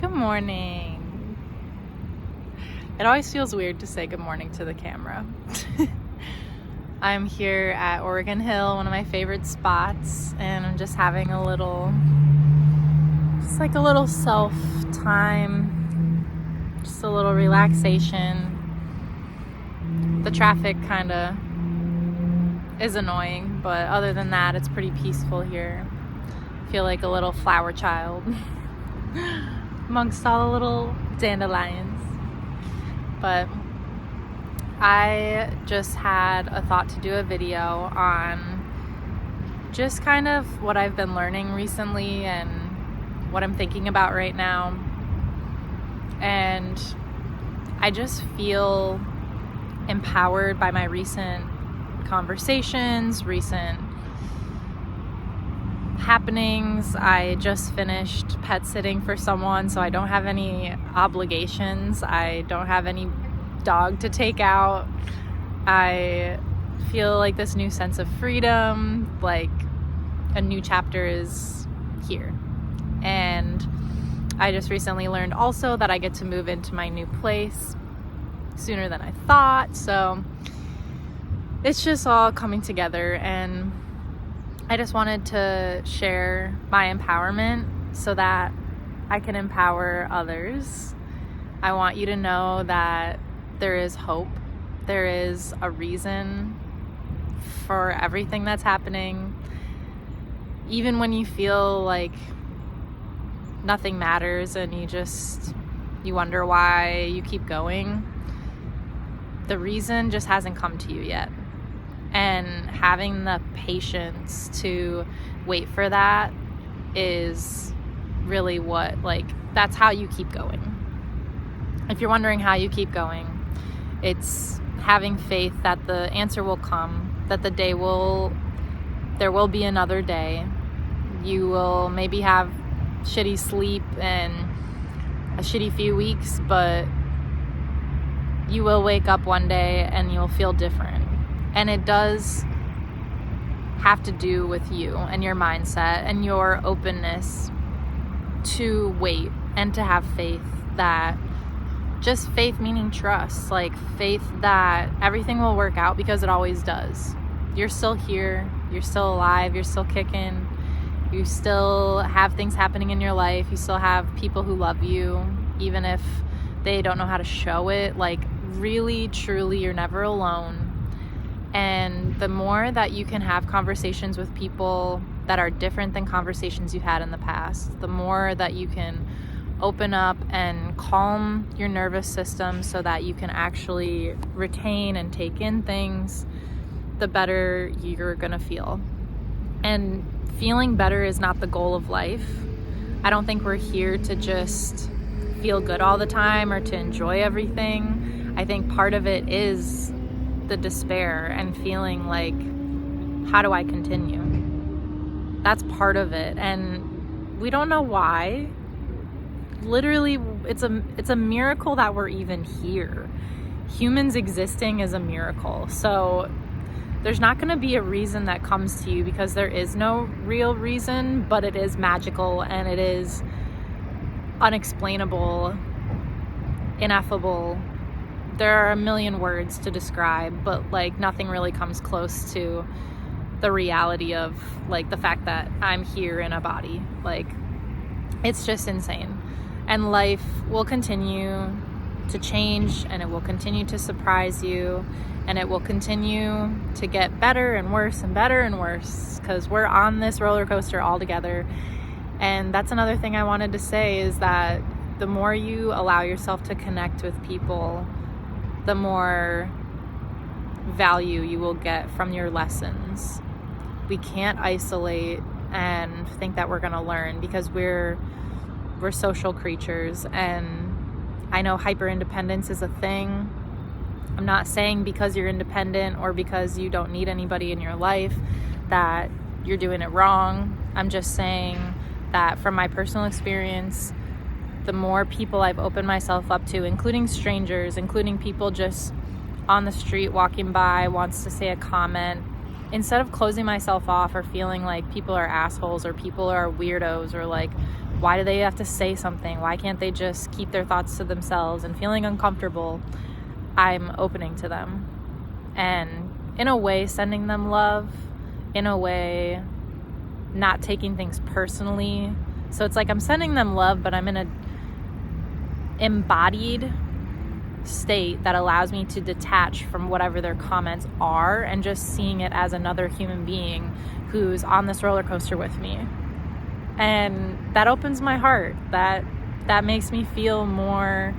Good morning. It always feels weird to say good morning to the camera. I'm here at Oregon Hill, one of my favorite spots, and I'm just having a little self time, just a little relaxation. The traffic kind of is annoying, but other than that, it's pretty peaceful here. I feel like a little flower child amongst all the little dandelions. But I just had a thought to do a video on just kind of what I've been learning recently and what I'm thinking about right now. And I just feel empowered by my recent conversations, recent happenings. I just finished pet sitting for someone, so I don't have any obligations. I don't have any dog to take out. I feel like this new sense of freedom, like a new chapter is here. And I just recently learned also that I get to move into my new place sooner than I thought. So it's just all coming together, and I just wanted to share my empowerment so that I can empower others. I want you to know that there is hope. There is a reason for everything that's happening. Even when you feel like nothing matters and you wonder why you keep going, the reason just hasn't come to you yet. And having the patience to wait for that is really that's how you keep going. If you're wondering how you keep going, it's having faith that the answer will come, that there will be another day. You will maybe have shitty sleep and a shitty few weeks, but you will wake up one day and you'll feel different. And it does have to do with you and your mindset and your openness to wait and to have faith, that just faith meaning trust, like faith that everything will work out, because it always does. You're still here, you're still alive, you're still kicking, you still have things happening in your life, you still have people who love you, even if they don't know how to show it. Like really, truly, you're never alone. And the more that you can have conversations with people that are different than conversations you've had in the past, the more that you can open up and calm your nervous system so that you can actually retain and take in things, the better you're gonna feel. And feeling better is not the goal of life. I don't think we're here to just feel good all the time or to enjoy everything. I think part of it is the despair and feeling like, how do I continue? That's part of it, and we don't know why. Literally, it's a miracle that we're even here. Humans existing is a miracle. So there's not going to be a reason that comes to you, because there is no real reason, but it is magical and it is unexplainable, ineffable. There are a million words to describe, but nothing really comes close to the reality of the fact that I'm here in a body. It's just insane. And life will continue to change, and it will continue to surprise you, and it will continue to get better and worse and better and worse, because we're on this roller coaster all together. And that's another thing I wanted to say, is that the more you allow yourself to connect with people, the more value you will get from your lessons. We can't isolate and think that we're going to learn, because we're social creatures. And I know hyper independence is a thing. I'm not saying because you're independent or because you don't need anybody in your life that you're doing it wrong. I'm just saying that from my personal experience, the more people I've opened myself up to, including strangers, including people just on the street walking by, wants to say a comment, instead of closing myself off or feeling like people are assholes or people are weirdos or Why do they have to say something? Why can't they just keep their thoughts to themselves? And feeling uncomfortable, I'm opening to them. And in a way, sending them love, in a way, not taking things personally. So it's like I'm sending them love, but I'm in a embodied state that allows me to detach from whatever their comments are and just seeing it as another human being who's on this roller coaster with me. And that opens my heart. That makes me feel more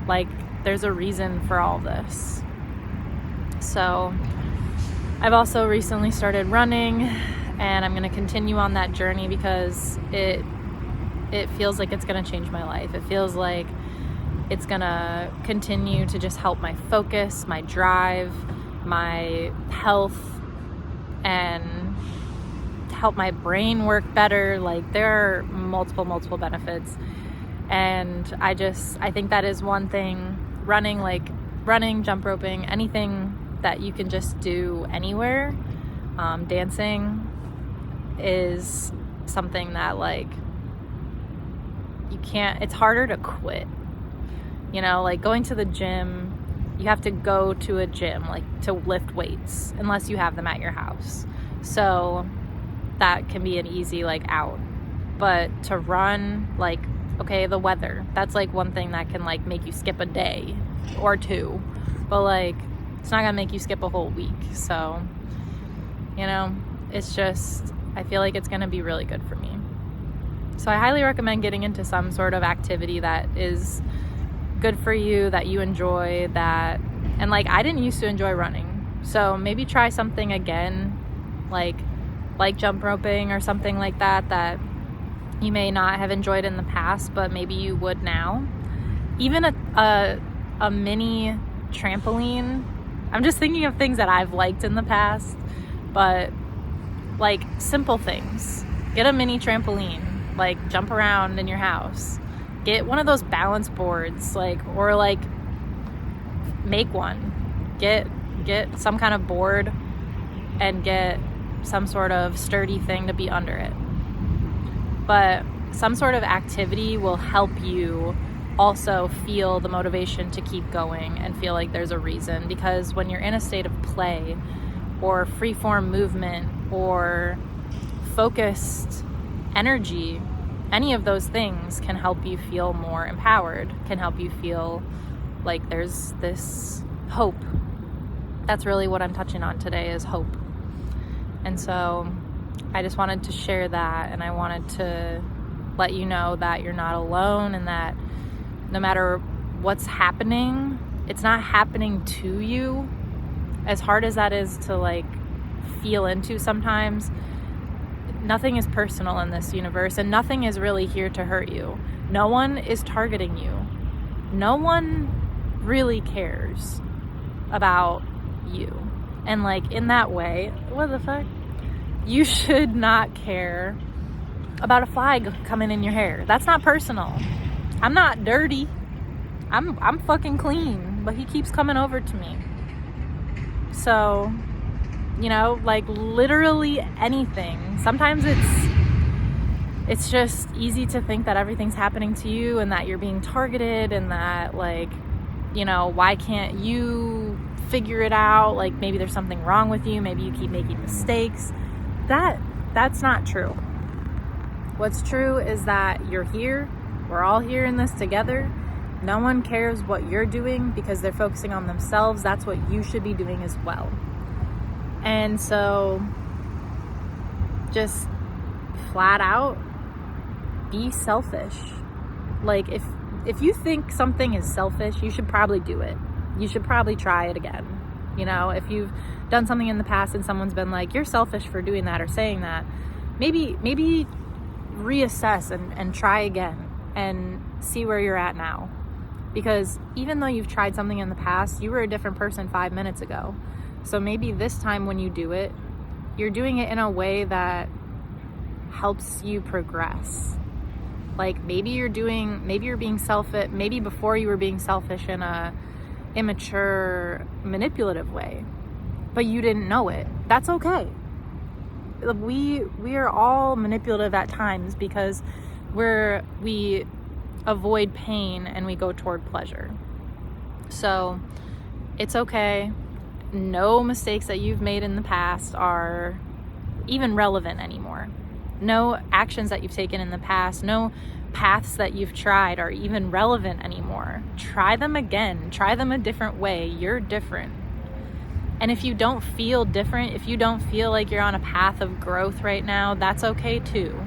like there's a reason for all this. So I've also recently started running, and I'm going to continue on that journey because it feels like it's going to change my life. It feels like it's going to continue to just help my focus, my drive, my health, and help my brain work better. Like, there are multiple benefits. And I think that is one thing, running, jump roping, anything that you can just do anywhere. Dancing is something that, like, it's harder to quit. You know, like going to the gym, you have to go to a gym, like, to lift weights, unless you have them at your house. So that can be an easy, like, out. But to run, like, okay, the weather, that's like one thing that can, like, make you skip a day or two. But, like, it's not gonna make you skip a whole week. So, you know, it's just, I feel like it's gonna be really good for me. So I highly recommend getting into some sort of activity that is good for you, that you enjoy, and like, I didn't used to enjoy running. So maybe try something again, like jump roping or something like that you may not have enjoyed in the past, but maybe you would now. Even a mini trampoline. I'm just thinking of things that I've liked in the past, but like simple things. Get a mini trampoline, like jump around in your house. Get one of those balance boards, or make one. Get some kind of board and get some sort of sturdy thing to be under it. But some sort of activity will help you also feel the motivation to keep going and feel like there's a reason. Because when you're in a state of play or free-form movement or focused energy, any of those things can help you feel more empowered, can help you feel like there's this hope. That's really what I'm touching on today, is hope. And so I just wanted to share that, and I wanted to let you know that you're not alone, and that no matter what's happening, it's not happening to you. As hard as that is to, like, feel into sometimes, nothing is personal in this universe, and nothing is really here to hurt you. No one is targeting you. No one really cares about you. And, like, in that way, what the fuck? You should not care about a fly coming in your hair. That's not personal. I'm not dirty. I'm fucking clean, but he keeps coming over to me. So, you know, like, literally anything. Sometimes it's just easy to think that everything's happening to you and that you're being targeted, and that, like, you know, why can't you figure it out? Like, maybe there's something wrong with you. Maybe you keep making mistakes. That's not true. What's true is that you're here. We're all here in this together. No one cares what you're doing because they're focusing on themselves. That's what you should be doing as well. And so just flat out be selfish. Like, if you think something is selfish, you should probably do it. You should probably try it again. You know, if you've done something in the past and someone's been like, you're selfish for doing that or saying that, maybe reassess and try again and see where you're at now. Because even though you've tried something in the past, you were a different person 5 minutes ago. So maybe this time when you do it, you're doing it in a way that helps you progress. Like, maybe you're being selfish. Maybe before you were being selfish in a immature, manipulative way, but you didn't know it. That's okay. We are all manipulative at times because we avoid pain and we go toward pleasure. So it's okay. No mistakes that you've made in the past are even relevant anymore. No actions that you've taken in the past, no paths that you've tried are even relevant anymore. Try them again. Try them a different way. You're different. And if you don't feel different, if you don't feel like you're on a path of growth right now, that's okay too.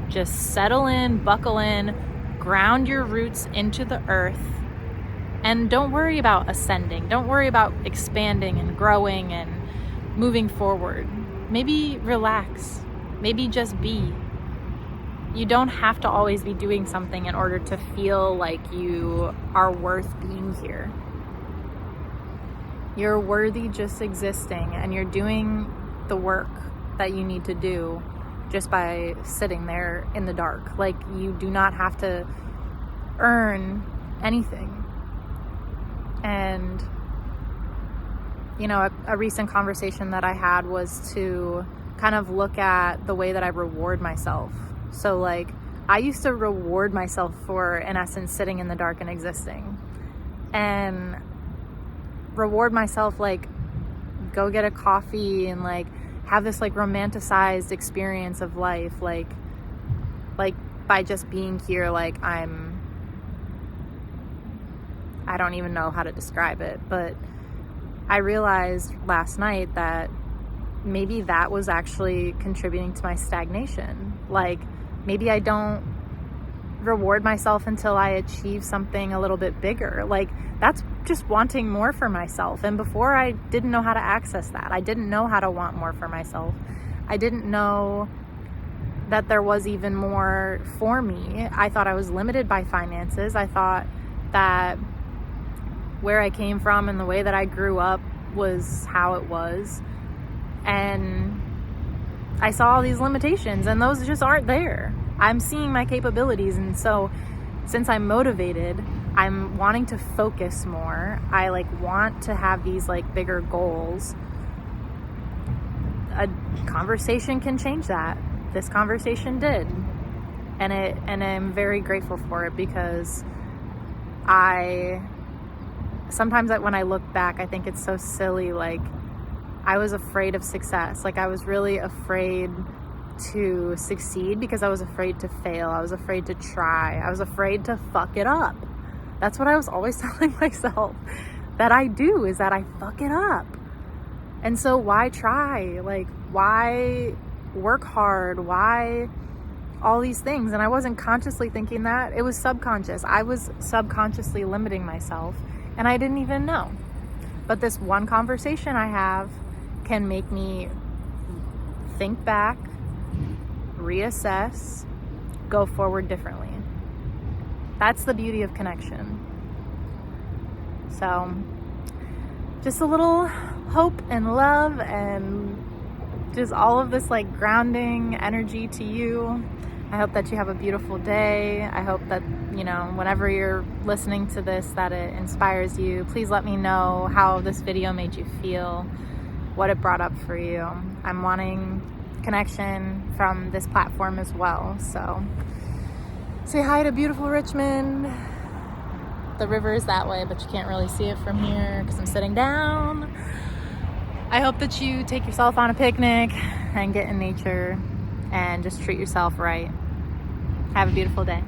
Just settle in, buckle in, ground your roots into the earth, and don't worry about ascending. Don't worry about expanding and growing and moving forward. Maybe relax. Maybe just be. You don't have to always be doing something in order to feel like you are worth being here. You're worthy just existing, and you're doing the work that you need to do just by sitting there in the dark. Like, you do not have to earn anything. And, you know, a recent conversation that I had was to kind of look at the way that I reward myself. So, like, I used to reward myself for, in essence, sitting in the dark and existing. And reward myself, like, go get a coffee and, like, have this, like, romanticized experience of life. Like by just being here, like, I don't even know how to describe it, but I realized last night that maybe that was actually contributing to my stagnation. Like, maybe I don't reward myself until I achieve something a little bit bigger. Like, that's just wanting more for myself. And before, I didn't know how to access that. I didn't know how to want more for myself. I didn't know that there was even more for me. I thought I was limited by finances. I thought that where I came from and the way that I grew up was how it was. And I saw all these limitations, and those just aren't there. I'm seeing my capabilities, and so since I'm motivated, I'm wanting to focus more. I, like, want to have these, like, bigger goals. A conversation can change that. This conversation did. And I'm very grateful for it, because sometimes when I look back, I think it's so silly. Like, I was afraid of success. Like, I was really afraid to succeed because I was afraid to fail. I was afraid to try. I was afraid to fuck it up. That's what I was always telling myself that I do, is that I fuck it up. And so why try? Like, why work hard? Why all these things? And I wasn't consciously thinking that. It was subconscious. I was subconsciously limiting myself, and I didn't even know. But this one conversation I have can make me think back, reassess, go forward differently. That's the beauty of connection. So, just a little hope and love and just all of this, like, grounding energy to you. I hope that you have a beautiful day. I hope that, you know, whenever you're listening to this, that it inspires you. Please let me know how this video made you feel, what it brought up for you. I'm wanting connection from this platform as well. So say hi to beautiful Richmond. The river is that way, but you can't really see it from here because I'm sitting down. I hope that you take yourself on a picnic and get in nature and just treat yourself right. Have a beautiful day.